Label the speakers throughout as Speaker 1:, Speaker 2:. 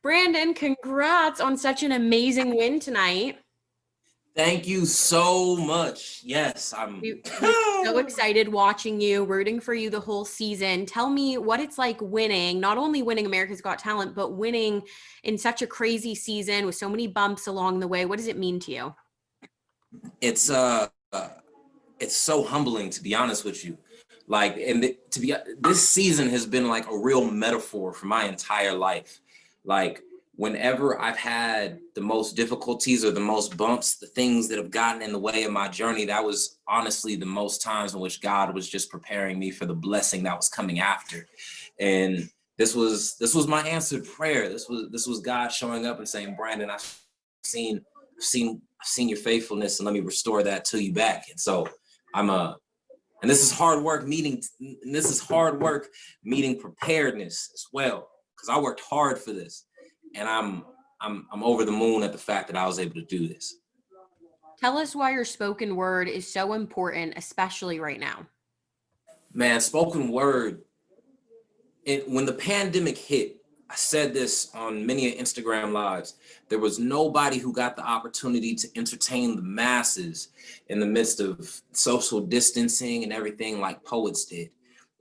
Speaker 1: Brandon, congrats on such an amazing win tonight.
Speaker 2: Thank you so much. Yes,
Speaker 1: We were so excited watching you, rooting for you the whole season. Tell me what it's like winning, not only winning America's Got Talent, but winning in such a crazy season with so many bumps along the way. What does it mean to you?
Speaker 2: it's it's so humbling, to be honest with you. Like, this season has been like a real metaphor for my entire life. Like, whenever I've had the most difficulties or the most bumps, the things that have gotten in the way of my journey, that was honestly the most times in which God was just preparing me for the blessing that was coming after. And this was my answered prayer. This was God showing up and saying, Brandon, seen I've seen your faithfulness, and let me restore that to you back. And so I'm a and this is hard work meeting preparedness as well, because I worked hard for this, and I'm over the moon at the fact that I was able to do this.
Speaker 1: Tell us why your spoken word is so important, especially right now.
Speaker 2: Man, spoken word, when the pandemic hit, I said this on many Instagram lives. There was nobody who got the opportunity to entertain the masses in the midst of social distancing and everything like poets did.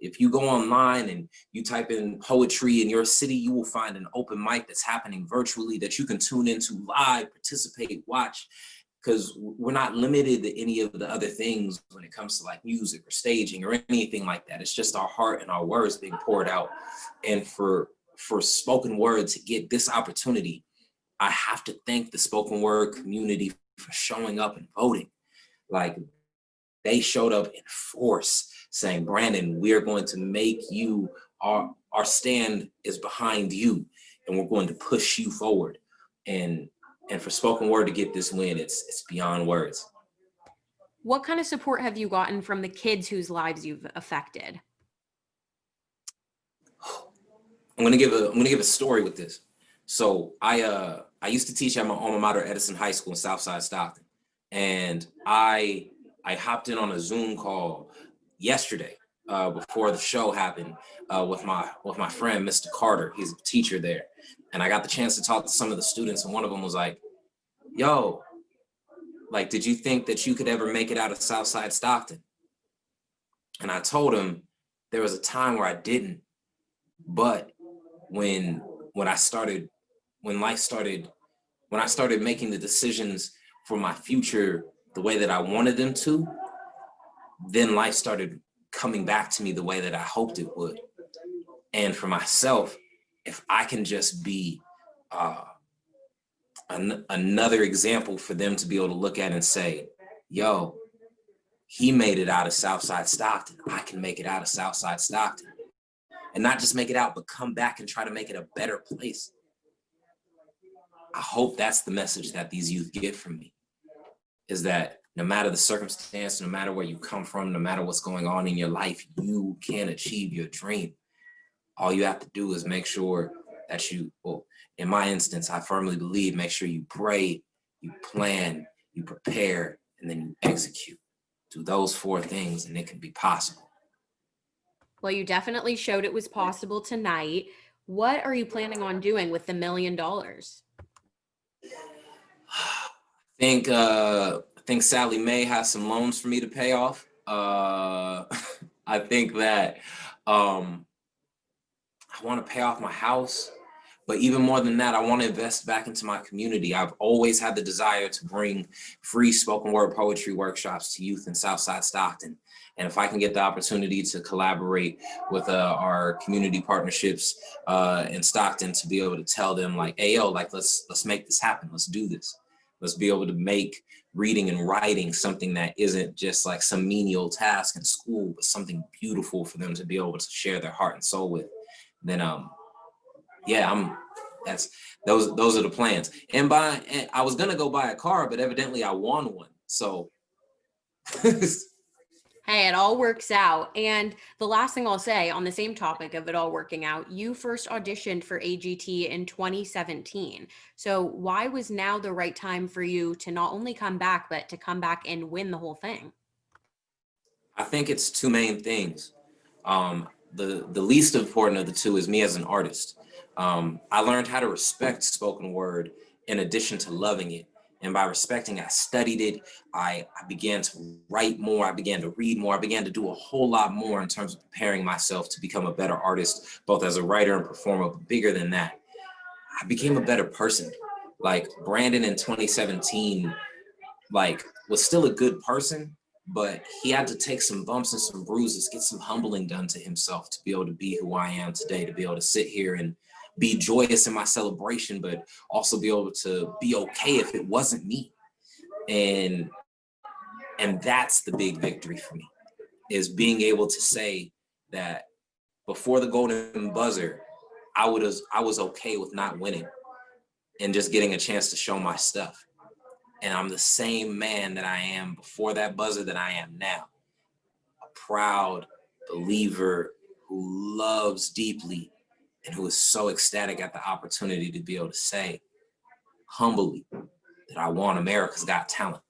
Speaker 2: If you go online and you type in poetry in your city, you will find an open mic that's happening virtually that you can tune into live, participate, watch, because we're not limited to any of the other things when it comes to like music or staging or anything like that. It's just our heart and our words being poured out. And for spoken word to get this opportunity, I have to thank the spoken word community for showing up and voting. Like, they showed up in force saying, Brandon, we are going to make you, our stand is behind you, and we're going to push you forward. And for spoken word to get this win, it's beyond words.
Speaker 1: What kind of support have you gotten from the kids whose lives you've affected?
Speaker 2: I'm gonna give a story with this. So I used to teach at my alma mater, Edison High School in Southside Stockton, and I hopped in on a Zoom call yesterday before the show happened with my friend Mr. Carter. He's a teacher there, and I got the chance to talk to some of the students, and one of them was like, "Yo, like, did you think that you could ever make it out of Southside Stockton?" And I told him there was a time where I didn't, but when when I started when life started when I started making the decisions for my future the way that I wanted them to, then life started coming back to me the way that I hoped it would. And for myself, if I can just be uh, another example for them to be able to look at and say, yo, he made it out of Southside Stockton, I can make it out of Southside Stockton. And not just make it out, but come back and try to make it a better place. I hope that's the message that these youth get from me, is that no matter the circumstance, no matter where you come from, no matter what's going on in your life, you can achieve your dream. All you have to do is make sure that well, in my instance, I firmly believe, make sure you pray, you plan, you prepare, and then you execute. Do those four things and it can be possible.
Speaker 1: Well, you definitely showed it was possible tonight. What are you planning on doing with the $1 million?
Speaker 2: I think Sally Mae has some loans for me to pay off. I think that I want to pay off my house, but even more than that, I want to invest back into my community. I've always had the desire to bring free spoken word poetry workshops to youth in Southside Stockton. And if I can get the opportunity to collaborate with our community partnerships in Stockton to be able to tell them like, hey, yo, like, let's make this happen. Let's do this. Let's be able to make reading and writing something that isn't just like some menial task in school, but something beautiful for them to be able to share their heart and soul with. Then yeah, that's those are the plans. And I was gonna go buy a car, but evidently I won one. So
Speaker 1: Hey, it all works out. And the last thing I'll say on the same topic of it all working out, you first auditioned for AGT in 2017. So why was now the right time for you to not only come back, but to come back and win the whole thing?
Speaker 2: I think it's two main things. the least important of the two is me as an artist. I learned how to respect spoken word in addition to loving it. And by respecting, I studied it. I began to write more. I began to read more. I began to do a whole lot more in terms of preparing myself to become a better artist, both as a writer and performer. But bigger than that, I became a better person. Like Brandon in 2017, like was still a good person, but he had to take some bumps and some bruises, get some humbling done to himself to be able to be who I am today, to be able to sit here and be joyous in my celebration, but also be able to be okay if it wasn't me. And that's the big victory for me, is being able to say that before the golden buzzer, I was okay with not winning and just getting a chance to show my stuff. And I'm the same man that I am before that buzzer that I am now. A proud believer who loves deeply and who is so ecstatic at the opportunity to be able to say humbly that I want America's Got Talent.